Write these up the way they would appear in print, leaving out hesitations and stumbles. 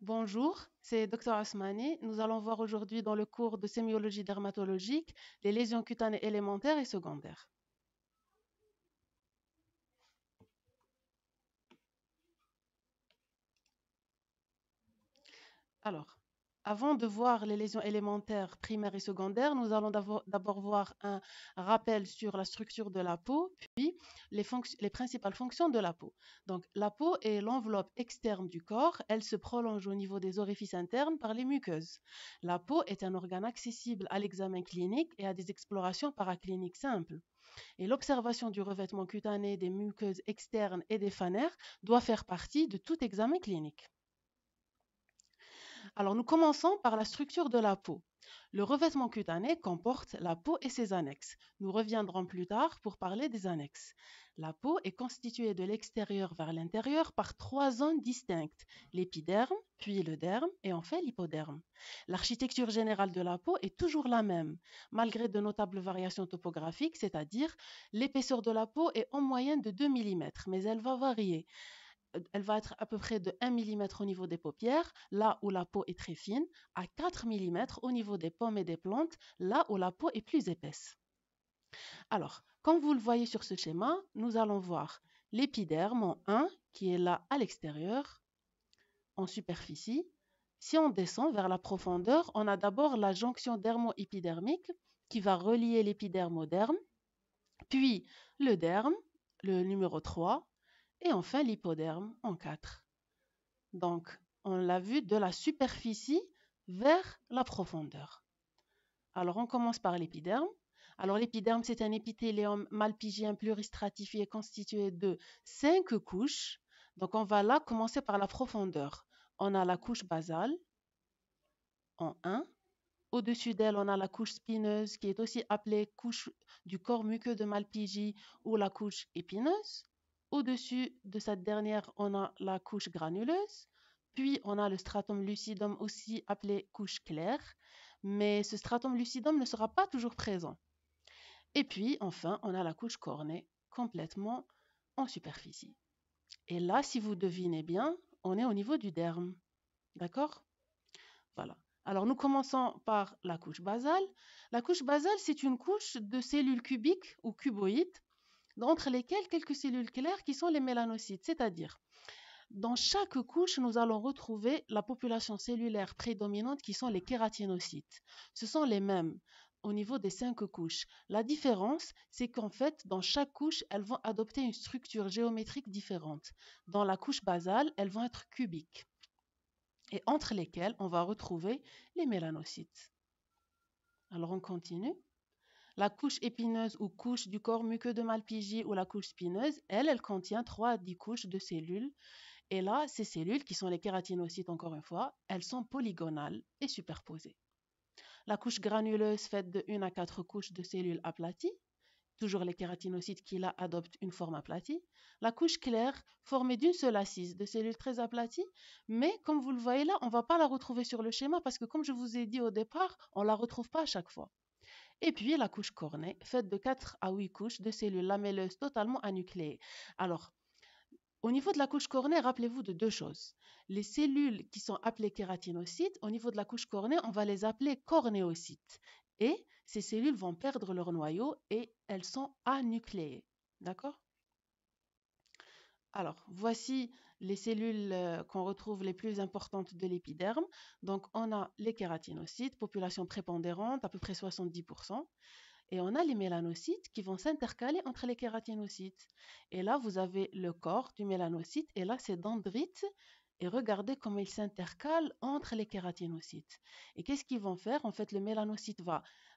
Bonjour, c'est Dr Asmani. Nous allons voir aujourd'hui dans le cours de sémiologie dermatologique les lésions cutanées élémentaires et secondaires. Alors, avant de voir les lésions élémentaires, primaires et secondaires, nous allons d'abord voir un rappel sur la structure de la peau, puis les principales fonctions de la peau. Donc, la peau est l'enveloppe externe du corps. Elle se prolonge au niveau des orifices internes par les muqueuses. La peau est un organe accessible à l'examen clinique et à des explorations paracliniques simples. Et l'observation du revêtement cutané des muqueuses externes et des phanères doit faire partie de tout examen clinique. Alors, nous commençons par la structure de la peau. Le revêtement cutané comporte la peau et ses annexes. Nous reviendrons plus tard pour parler des annexes. La peau est constituée de l'extérieur vers l'intérieur par trois zones distinctes, l'épiderme, puis le derme et enfin l'hypoderme. L'architecture générale de la peau est toujours la même, malgré de notables variations topographiques, c'est-à-dire l'épaisseur de la peau est en moyenne de 2 mm, mais elle va varier. Elle va être à peu près de 1 mm au niveau des paupières, là où la peau est très fine, à 4 mm au niveau des pommes et des plantes, là où la peau est plus épaisse. Alors, comme vous le voyez sur ce schéma, nous allons voir l'épiderme en 1, qui est là à l'extérieur, en superficie. Si on descend vers la profondeur, on a d'abord la jonction dermo-épidermique qui va relier l'épiderme au derme, puis le derme, le numéro 3, et enfin l'hypoderme en 4. Donc, on l'a vu de la superficie vers la profondeur. Alors, on commence par l'épiderme. Alors, l'épiderme, c'est un épithélium malpigien pluristratifié constitué de 5 couches. Donc, on va là commencer par la profondeur. On a la couche basale en 1. Au-dessus d'elle, on a la couche spineuse qui est aussi appelée couche du corps muqueux de Malpighi ou la couche épineuse. Au-dessus de cette dernière, on a la couche granuleuse. Puis, on a le stratum lucidum aussi appelé couche claire. Mais ce stratum lucidum ne sera pas toujours présent. Et puis, enfin, on a la couche cornée complètement en superficie. Et là, si vous devinez bien, on est au niveau du derme. D'accord? Voilà. Alors, nous commençons par la couche basale. La couche basale, c'est une couche de cellules cubiques ou cuboïdes, d'entre lesquelles quelques cellules claires qui sont les mélanocytes. C'est-à-dire, dans chaque couche, nous allons retrouver la population cellulaire prédominante qui sont les kératinocytes. Ce sont les mêmes au niveau des 5 couches. La différence, c'est qu'en fait, dans chaque couche, elles vont adopter une structure géométrique différente. Dans la couche basale, elles vont être cubiques et entre lesquelles on va retrouver les mélanocytes. Alors on continue. La couche épineuse ou couche du corps muqueux de Malpighi ou la couche spineuse, elle contient 3 à 10 couches de cellules. Et là, ces cellules, qui sont les kératinocytes encore une fois, elles sont polygonales et superposées. La couche granuleuse faite de 1 à 4 couches de cellules aplaties, toujours les kératinocytes qui là adoptent une forme aplatie. La couche claire, formée d'une seule assise de cellules très aplaties, mais comme vous le voyez là, on ne va pas la retrouver sur le schéma parce que comme je vous ai dit au départ, on ne la retrouve pas à chaque fois. Et puis la couche cornée, faite de 4 à 8 couches de cellules lamelleuses totalement anucléées. Alors, au niveau de la couche cornée, rappelez-vous de deux choses. Les cellules qui sont appelées kératinocytes, au niveau de la couche cornée, on va les appeler cornéocytes. Et ces cellules vont perdre leur noyau et elles sont anucléées. D'accord? Alors, voici les cellules qu'on retrouve les plus importantes de l'épiderme. Donc, on a les kératinocytes, population prépondérante, à peu près 70%. Et on a les mélanocytes qui vont s'intercaler entre les kératinocytes. Et là, vous avez le corps du mélanocyte, et là, c'est dendrites. Et regardez comment ils s'intercalent entre les kératinocytes. Et qu'est-ce qu'ils vont faire? En fait, le mélanocyte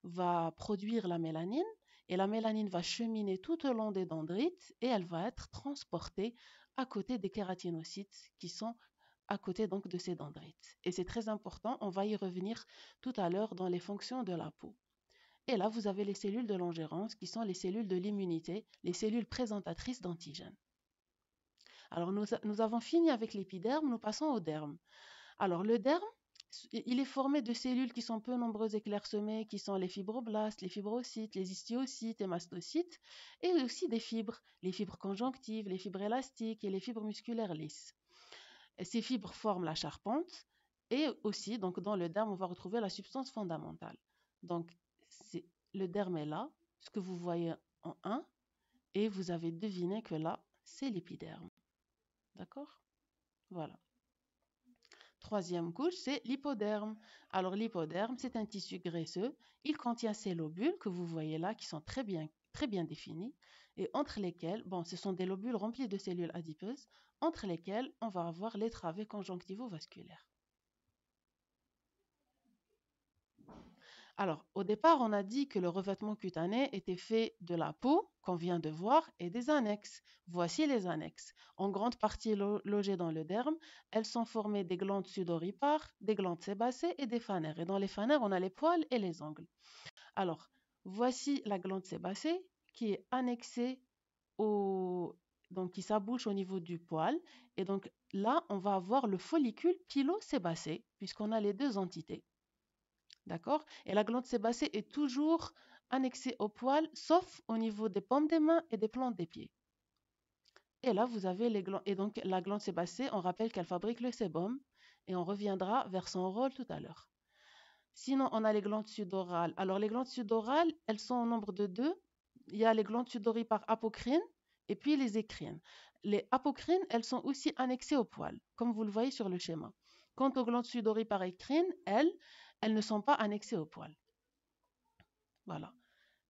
va produire la mélanine, et la mélanine va cheminer tout au long des dendrites, et elle va être transportée à côté des kératinocytes qui sont à côté donc de ces dendrites. Et c'est très important, on va y revenir tout à l'heure dans les fonctions de la peau. Et là, vous avez les cellules de l'ingérence qui sont les cellules de l'immunité, les cellules présentatrices d'antigènes. Alors, nous avons fini avec l'épiderme, nous passons au derme. Alors, le derme, il est formé de cellules qui sont peu nombreuses et clairsemées, qui sont les fibroblastes, les fibrocytes, les histiocytes et mastocytes, et aussi des fibres, les fibres conjonctives, les fibres élastiques et les fibres musculaires lisses. Et ces fibres forment la charpente, Et aussi, donc, dans le derme, on va retrouver la substance fondamentale. Donc, le derme est là, ce que vous voyez en 1, et vous avez deviné que là, c'est l'épiderme. D'accord? Voilà. Troisième couche, c'est l'hypoderme. Alors, l'hypoderme, c'est un tissu graisseux. Il contient ces lobules que vous voyez là, qui sont très bien définis, et entre lesquels, bon, ce sont des lobules remplis de cellules adipeuses, entre lesquelles on va avoir les travées conjonctivo-vasculaires. Alors, au départ, on a dit que le revêtement cutané était fait de la peau, qu'on vient de voir, et des annexes. Voici les annexes. En grande partie logées dans le derme, elles sont formées des glandes sudoripares, des glandes sébacées et des phanères. Et dans les phanères, on a les poils et les ongles. Alors, voici la glande sébacée qui est annexée donc qui s'abouche au niveau du poil. Et donc là, on va avoir le follicule pilosébacé, puisqu'on a les deux entités. D'accord? Et la glande sébacée est toujours annexée au poil, sauf au niveau des paumes des mains et des plantes des pieds. Et là, vous avez les glandes. Et donc, la glande sébacée, on rappelle qu'elle fabrique le sébum, et on reviendra vers son rôle tout à l'heure. Sinon, on a les glandes sudorales. Alors, les glandes sudorales, elles sont au nombre de 2. Il y a les glandes sudoripares apocrines et puis les écrines. Les apocrines, elles sont aussi annexées au poil, comme vous le voyez sur le schéma. Quant aux glandes sudoripares écrines, elles ne sont pas annexées au poil. Voilà.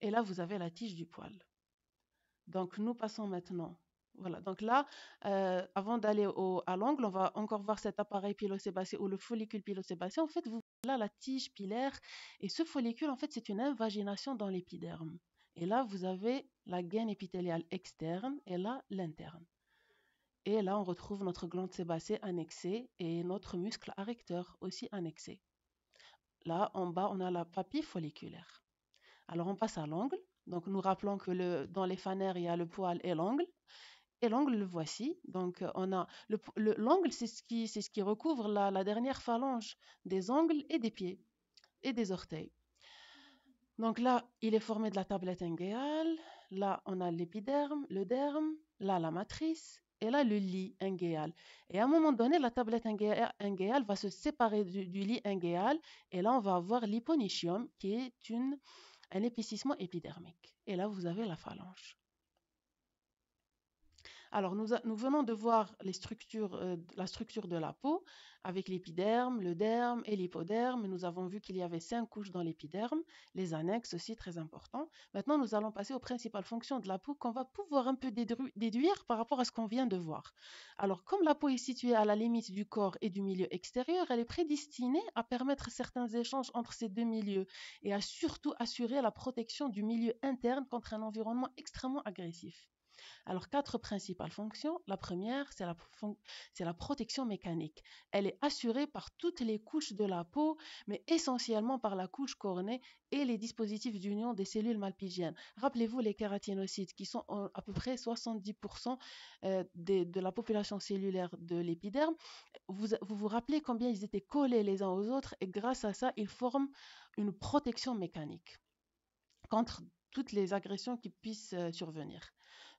Et là, vous avez la tige du poil. Donc, nous passons maintenant. Voilà. Donc là, avant d'aller à l'angle, on va encore voir cet appareil pilosébacé ou le follicule pilosébacé. En fait, vous voyez là la tige pilaire. Et ce follicule, en fait, c'est une invagination dans l'épiderme. Et là, vous avez la gaine épithéliale externe et là, l'interne. Et là, on retrouve notre glande sébacée annexée et notre muscle arrecteur aussi annexé. Là, en bas, on a la papille folliculaire. Alors, on passe à l'angle. Donc, nous rappelons que dans les phanères, il y a le poil et l'angle. Et l'angle, le voici. Donc, on a l'angle, c'est ce qui recouvre la dernière phalange des ongles et des pieds et des orteils. Donc là, il est formé de la tablette inguéale. Là, on a l'épiderme, le derme. Là, la matrice. Et là, le lit inguéal. Et à un moment donné, la tablette inguéale va se séparer du lit inguéal. Et là, on va avoir l'hyponychium, qui est un épaississement épidermique. Et là, vous avez la phalange. Alors, nous venons de voir la structure de la peau avec l'épiderme, le derme et l'hypoderme. Nous avons vu qu'il y avait 5 couches dans l'épiderme, les annexes aussi très importants. Maintenant, nous allons passer aux principales fonctions de la peau qu'on va pouvoir un peu déduire par rapport à ce qu'on vient de voir. Alors, comme la peau est située à la limite du corps et du milieu extérieur, elle est prédestinée à permettre certains échanges entre ces deux milieux et à surtout assurer la protection du milieu interne contre un environnement extrêmement agressif. Alors, 4 principales fonctions. La première, c'est la protection mécanique. Elle est assurée par toutes les couches de la peau, mais essentiellement par la couche cornée et les dispositifs d'union des cellules malpighiennes. Rappelez-vous les kératinocytes qui sont à peu près 70% de la population cellulaire de l'épiderme. Vous rappelez combien ils étaient collés les uns aux autres et grâce à ça, ils forment une protection mécanique contre toutes les agressions qui puissent survenir.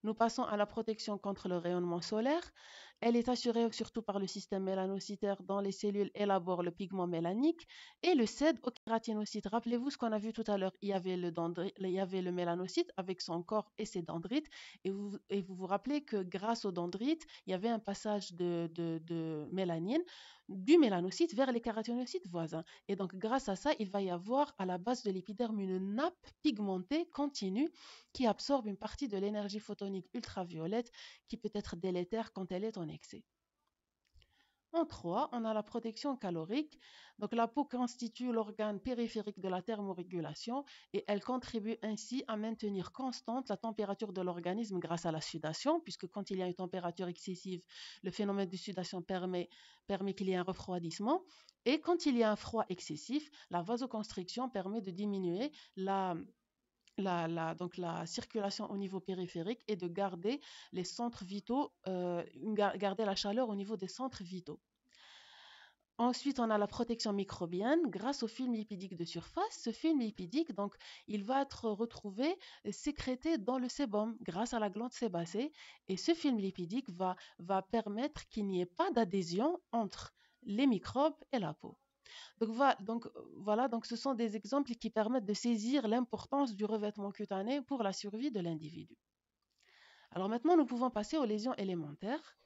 Nous passons à la protection contre le rayonnement solaire. Elle est assurée surtout par le système mélanocytaire dont les cellules élaborent le pigment mélanique et le cède au kératinocyte. Rappelez-vous ce qu'on a vu tout à l'heure. Il y avait le mélanocyte avec son corps et ses dendrites. Et vous vous rappelez que grâce aux dendrites, il y avait un passage de mélanine du mélanocyte vers les kératinocytes voisins. Et donc, grâce à ça, il va y avoir à la base de l'épiderme une nappe pigmentée continue qui absorbe une partie de l'énergie photonique ultraviolette qui peut être délétère quand elle est en excès. En 3, on a la protection calorique. Donc, la peau constitue l'organe périphérique de la thermorégulation et elle contribue ainsi à maintenir constante la température de l'organisme grâce à la sudation, puisque quand il y a une température excessive, le phénomène de sudation permet qu'il y ait un refroidissement. Et quand il y a un froid excessif, la vasoconstriction permet de diminuer donc la circulation au niveau périphérique et de garder les centres vitaux, garder la chaleur au niveau des centres vitaux. Ensuite, on a la protection microbienne grâce au film lipidique de surface. Ce film lipidique, donc, il va être retrouvé, sécrété dans le sébum grâce à la glande sébacée. Et ce film lipidique va permettre qu'il n'y ait pas d'adhésion entre les microbes et la peau. Donc ce sont des exemples qui permettent de saisir l'importance du revêtement cutané pour la survie de l'individu. Alors maintenant, nous pouvons passer aux lésions élémentaires.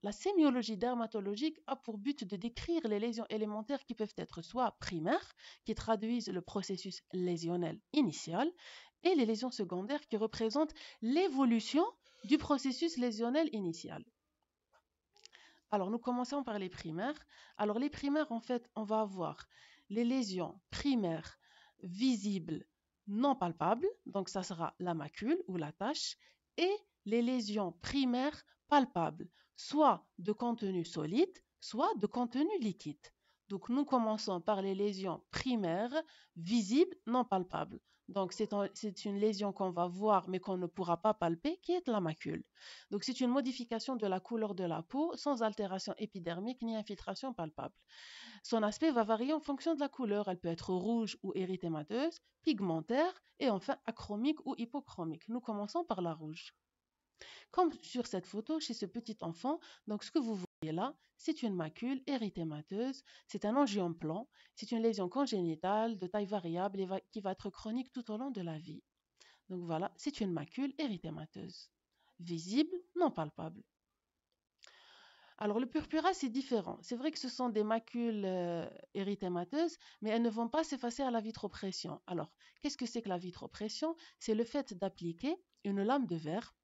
La sémiologie dermatologique a pour but de décrire les lésions élémentaires qui peuvent être soit primaires, qui traduisent le processus lésionnel initial, et les lésions secondaires qui représentent l'évolution du processus lésionnel initial. Alors, nous commençons par les primaires. Alors, les primaires, en fait, on va avoir les lésions primaires visibles non palpables, donc ça sera la macule ou la tache, et les lésions primaires palpables, soit de contenu solide, soit de contenu liquide. Donc, nous commençons par les lésions primaires visibles non palpables. Donc, c'est une lésion qu'on va voir mais qu'on ne pourra pas palper, qui est la macule. Donc, c'est une modification de la couleur de la peau sans altération épidermique ni infiltration palpable. Son aspect va varier en fonction de la couleur. Elle peut être rouge ou érythémateuse, pigmentaire et enfin achromique ou hypochromique. Nous commençons par la rouge. Comme sur cette photo chez ce petit enfant, donc ce que vous voyez là, c'est une macule érythémateuse, c'est un angiome plan, c'est une lésion congénitale de taille variable et qui va être chronique tout au long de la vie. Donc voilà, c'est une macule érythémateuse. Visible, non palpable. Alors, le purpura, c'est différent. C'est vrai que ce sont des macules érythémateuses, mais elles ne vont pas s'effacer à la vitropression. Alors, qu'est-ce que c'est que la vitropression? C'est le fait d'appliquer une lame de verre,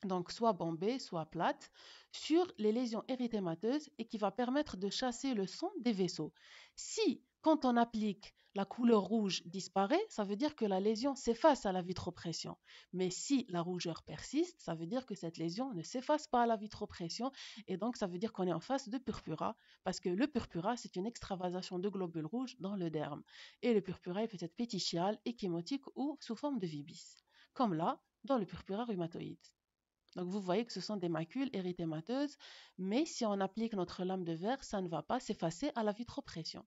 donc soit bombée, soit plate, sur les lésions érythémateuses et qui va permettre de chasser le sang des vaisseaux. Si, quand on applique, la couleur rouge disparaît, ça veut dire que la lésion s'efface à la vitropression. Mais si la rougeur persiste, ça veut dire que cette lésion ne s'efface pas à la vitropression et donc ça veut dire qu'on est en face de purpura parce que le purpura, c'est une extravasation de globules rouges dans le derme. Et le purpura il peut être pétichial, échymotique ou sous forme de vibis, comme là, dans le purpura rhumatoïde. Donc vous voyez que ce sont des macules érythémateuses, mais si on applique notre lame de verre, ça ne va pas s'effacer à la vitropression.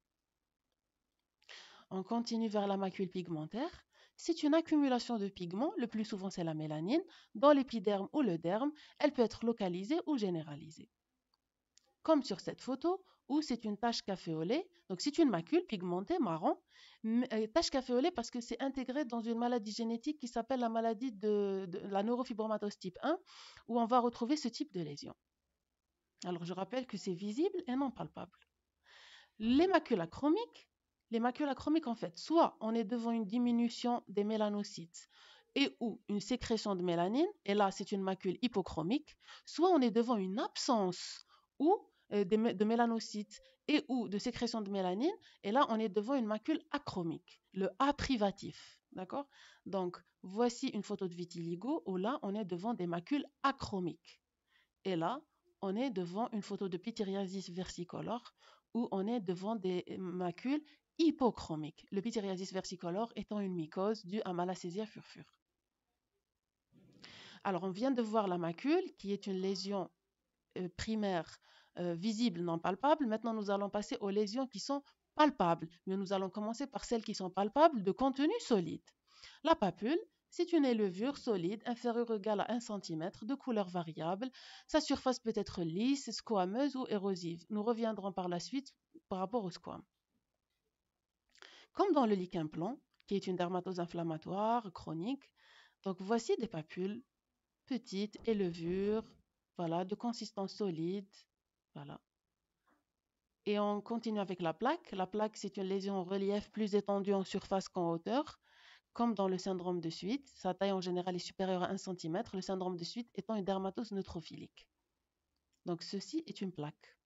On continue vers la macule pigmentaire. C'est une accumulation de pigments, le plus souvent c'est la mélanine, dans l'épiderme ou le derme. Elle peut être localisée ou généralisée. Comme sur cette photo, où c'est une tache caféolée, donc c'est une macule pigmentée marron, tache caféolée parce que c'est intégré dans une maladie génétique qui s'appelle la maladie de la neurofibromatose type 1, où on va retrouver ce type de lésion. Alors je rappelle que c'est visible et non palpable. Les macules achromiques, en fait, soit on est devant une diminution des mélanocytes et ou une sécrétion de mélanine, et là c'est une macule hypochromique, soit on est devant une absence ou de mélanocytes et ou de sécrétion de mélanine, et là on est devant une macule achromique, le A privatif. D'accord? Donc voici une photo de vitiligo où là on est devant des macules achromiques. Et là, on est devant une photo de pityriasis versicolore où on est devant des macules hypochromiques. Le pityriasis versicolore étant une mycose due à Malassezia furfure. Alors, on vient de voir la macule qui est une lésion primaire visible, non palpable. Maintenant, nous allons passer aux lésions qui sont palpables. Mais nous allons commencer par celles qui sont palpables de contenu solide. La papule, c'est une levure solide inférieure ou égale à 1 cm de couleur variable. Sa surface peut être lisse, squameuse ou érosive. Nous reviendrons par la suite par rapport au squame. Comme dans le lichen plan, qui est une dermatose inflammatoire chronique, donc voici des papules petites et levures, voilà, de consistance solide, voilà. Et on continue avec la plaque. La plaque, c'est une lésion en relief plus étendue en surface qu'en hauteur, comme dans le syndrome de Sweet. Sa taille en général est supérieure à 1 cm, le syndrome de Sweet étant une dermatose neutrophilique. Donc ceci est une plaque.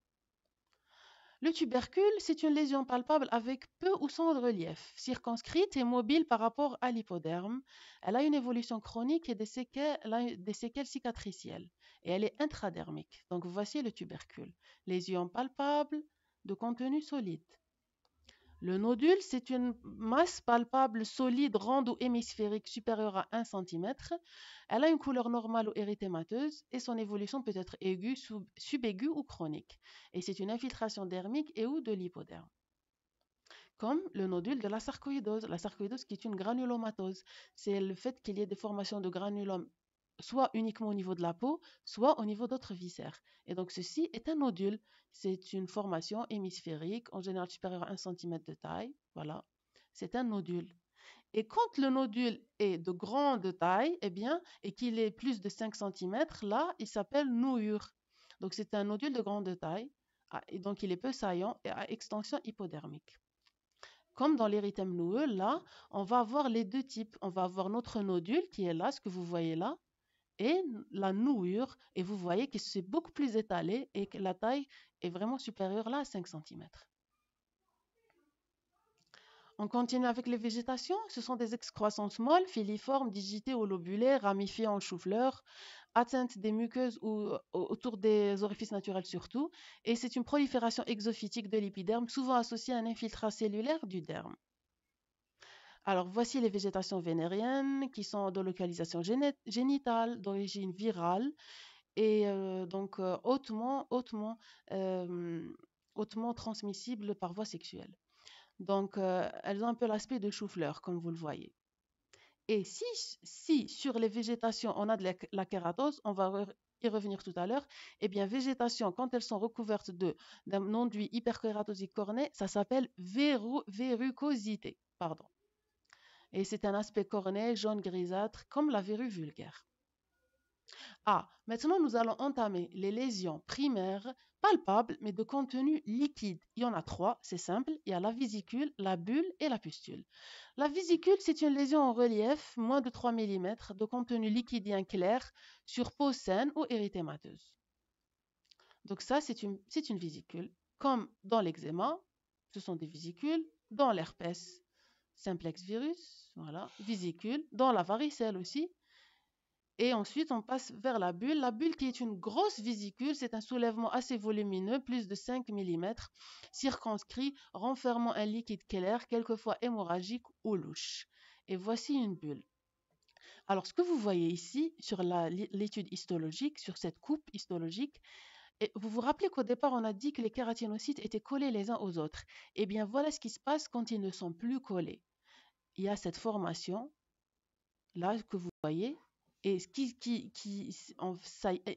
Le tubercule, c'est une lésion palpable avec peu ou sans relief, circonscrite et mobile par rapport à l'hypoderme. Elle a une évolution chronique et des séquelles cicatricielles. Et elle est intradermique. Donc voici le tubercule. Lésion palpable de contenu solide. Le nodule, c'est une masse palpable solide, ronde ou hémisphérique supérieure à 1 cm. Elle a une couleur normale ou érythémateuse et son évolution peut être aiguë, subaiguë ou chronique. Et c'est une infiltration dermique et ou de l'hypoderme. Comme le nodule de la sarcoïdose. La sarcoïdose qui est une granulomatose. C'est le fait qu'il y ait des formations de granulome soit uniquement au niveau de la peau, soit au niveau d'autres viscères. Et donc, ceci est un nodule. C'est une formation hémisphérique, en général supérieure à 1 cm de taille. Voilà, c'est un nodule. Et quand le nodule est de grande taille, eh bien, et qu'il est plus de 5 cm, là, il s'appelle nouure. Donc, c'est un nodule de grande taille. Et donc, il est peu saillant et à extension hypodermique. Comme dans l'érythème noueux, là, on va avoir les deux types. On va avoir notre nodule qui est là, ce que vous voyez là, et la nouure. Et vous voyez que c'est beaucoup plus étalé et que la taille est vraiment supérieure là à 5 cm. On continue avec les végétations. Ce sont des excroissances molles, filiformes, digitées ou lobulaires, ramifiées en chou-fleur, atteintes des muqueuses ou autour des orifices naturels surtout. Et c'est une prolifération exophytique de l'épiderme, souvent associée à un infiltrat cellulaire du derme. Alors, voici les végétations vénériennes qui sont de localisation génitale, d'origine virale et donc hautement transmissibles par voie sexuelle. Donc, elles ont un peu l'aspect de chou-fleur, comme vous le voyez. Et si sur les végétations, on a de la kératose, on va y revenir tout à l'heure, eh bien, végétation, quand elles sont recouvertes d'un enduit hyperkératosique corné, ça s'appelle verrucosité. Pardon. Et c'est un aspect corné, jaune grisâtre, comme la verrue vulgaire. Maintenant, nous allons entamer les lésions primaires, palpables, mais de contenu liquide. Il y en a 3, c'est simple. Il y a la vésicule, la bulle et la pustule. La vésicule, c'est une lésion en relief, moins de 3 mm, de contenu liquidien clair, sur peau saine ou érythémateuse. Donc ça, c'est une vésicule. Comme dans l'eczéma, ce sont des vésicules. Dans l'herpès simplex virus, voilà, vésicule. Dans la varicelle aussi. Et ensuite, on passe vers la bulle. La bulle qui est une grosse vésicule, c'est un soulèvement assez volumineux, plus de 5 mm, circonscrit, renfermant un liquide clair, quelquefois hémorragique ou louche. Et voici une bulle. Alors, ce que vous voyez ici, sur l'étude histologique, sur cette coupe histologique, et vous vous rappelez qu'au départ, on a dit que les kératinocytes étaient collés les uns aux autres. Eh bien, voilà ce qui se passe quand ils ne sont plus collés. Il y a cette formation, là, que vous voyez. Et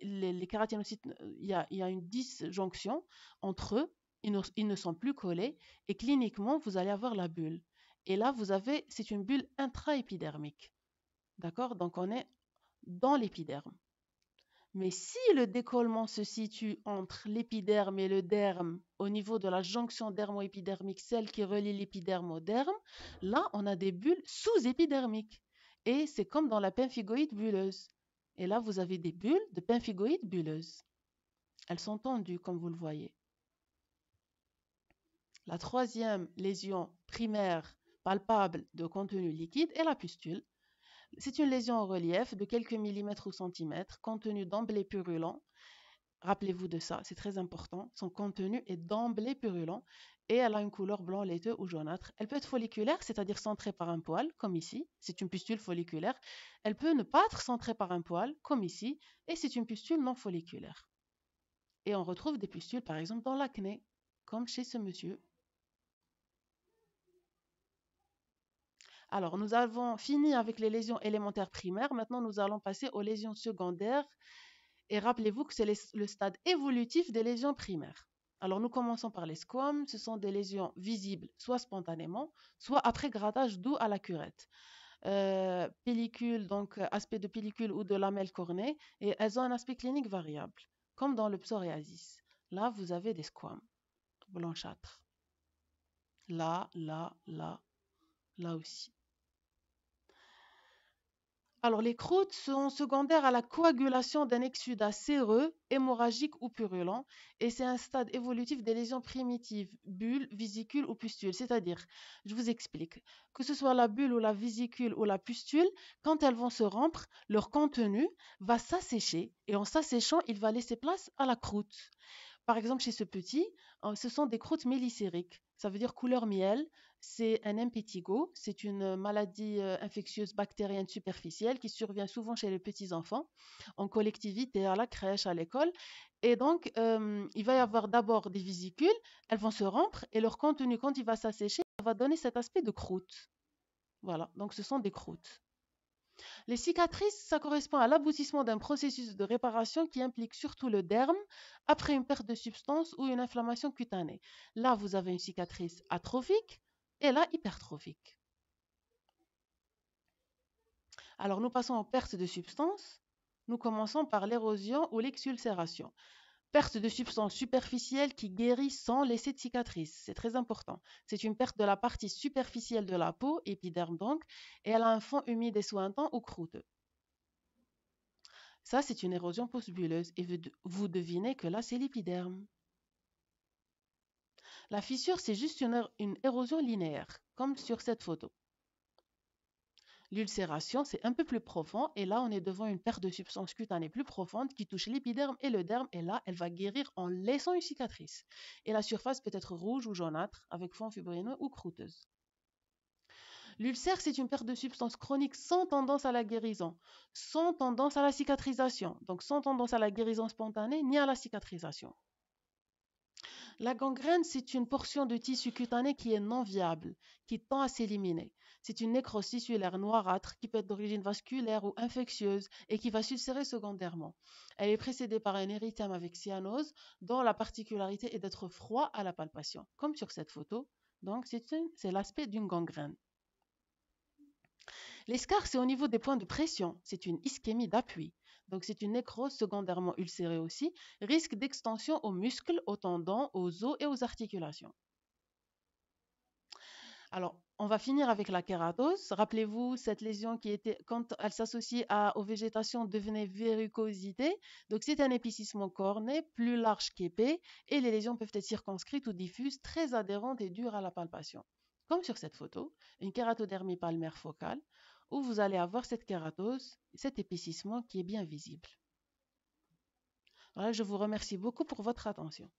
les kératinocytes, il y a une disjonction entre eux, ils ne sont plus collés, et cliniquement, vous allez avoir la bulle. Et là, c'est une bulle intraépidermique. D'accord? Donc, on est dans l'épiderme. Mais si le décollement se situe entre l'épiderme et le derme, au niveau de la jonction dermo-épidermique, celle qui relie l'épiderme au derme, là, on a des bulles sous-épidermiques. Et c'est comme dans la pemphigoïde bulleuse. Et là, vous avez des bulles de pemphigoïde bulleuse. Elles sont tendues, comme vous le voyez. La troisième lésion primaire palpable de contenu liquide est la pustule. C'est une lésion en relief de quelques millimètres ou centimètres, contenu d'emblée purulent. Rappelez-vous de ça, c'est très important. Son contenu est d'emblée purulent et elle a une couleur blanc laiteux ou jaunâtre. Elle peut être folliculaire, c'est-à-dire centrée par un poil, comme ici. C'est une pustule folliculaire. Elle peut ne pas être centrée par un poil, comme ici, et c'est une pustule non folliculaire. Et on retrouve des pustules, par exemple, dans l'acné, comme chez ce monsieur. Alors, nous avons fini avec les lésions élémentaires primaires. Maintenant, nous allons passer aux lésions secondaires. Et rappelez-vous que c'est le stade évolutif des lésions primaires. Alors, nous commençons par les squames. Ce sont des lésions visibles, soit spontanément, soit après grattage doux à la curette. Pellicule, donc aspect de pellicule ou de lamelle cornée, et elles ont un aspect clinique variable, comme dans le psoriasis. Là, vous avez des squames blanchâtres. Là aussi. Alors, les croûtes sont secondaires à la coagulation d'un exsudat séreux, hémorragique ou purulent, et c'est un stade évolutif des lésions primitives, bulles, vésicules ou pustules. C'est-à-dire, je vous explique, que ce soit la bulle ou la vésicule ou la pustule, quand elles vont se rompre, leur contenu va s'assécher, et en s'asséchant, il va laisser place à la croûte. Par exemple, chez ce petit, ce sont des croûtes mélicériques. Ça veut dire couleur miel. C'est un impétigo. C'est une maladie infectieuse bactérienne superficielle qui survient souvent chez les petits-enfants, en collectivité, à la crèche, à l'école. Et donc, il va y avoir d'abord des vésicules. Elles vont se rompre et leur contenu, quand il va s'assécher, va donner cet aspect de croûte. Voilà, donc ce sont des croûtes. Les cicatrices, ça correspond à l'aboutissement d'un processus de réparation qui implique surtout le derme après une perte de substance ou une inflammation cutanée. Là, vous avez une cicatrice atrophique et là, hypertrophique. Alors, nous passons aux pertes de substance. Nous commençons par l'érosion ou l'exulcération. Perte de substance superficielle qui guérit sans laisser de cicatrice. C'est très important. C'est une perte de la partie superficielle de la peau, épiderme donc, et elle a un fond humide et sointant ou croûteux. Ça, c'est une érosion post-bulleuse et vous devinez que là, c'est l'épiderme. La fissure, c'est juste une érosion linéaire, comme sur cette photo. L'ulcération, c'est un peu plus profond et là, on est devant une perte de substance cutanée plus profonde qui touche l'épiderme et le derme et là, elle va guérir en laissant une cicatrice. Et la surface peut être rouge ou jaunâtre avec fond fibrineux ou croûteuse. L'ulcère, c'est une perte de substance chronique sans tendance à la guérison, sans tendance à la cicatrisation, donc sans tendance à la guérison spontanée ni à la cicatrisation. La gangrène, c'est une portion de tissu cutané qui est non viable, qui tend à s'éliminer. C'est une nécrose tissulaire noirâtre qui peut être d'origine vasculaire ou infectieuse et qui va s'ulcérer secondairement. Elle est précédée par un érythème avec cyanose dont la particularité est d'être froid à la palpation, comme sur cette photo. Donc, c'est l'aspect d'une gangrène. L'escar, c'est au niveau des points de pression. C'est une ischémie d'appui. Donc, c'est une nécrose secondairement ulcérée aussi. Risque d'extension aux muscles, aux tendons, aux os et aux articulations. Alors, on va finir avec la kératose. Rappelez-vous, cette lésion qui était, quand elle s'associe aux végétations, devenait verrucosité. Donc, c'est un épicissement corné, plus large qu'épais, et les lésions peuvent être circonscrites ou diffuses, très adhérentes et dures à la palpation. Comme sur cette photo, une kératodermie palmaire focale, où vous allez avoir cette kératose, cet épicissement qui est bien visible. Voilà, je vous remercie beaucoup pour votre attention.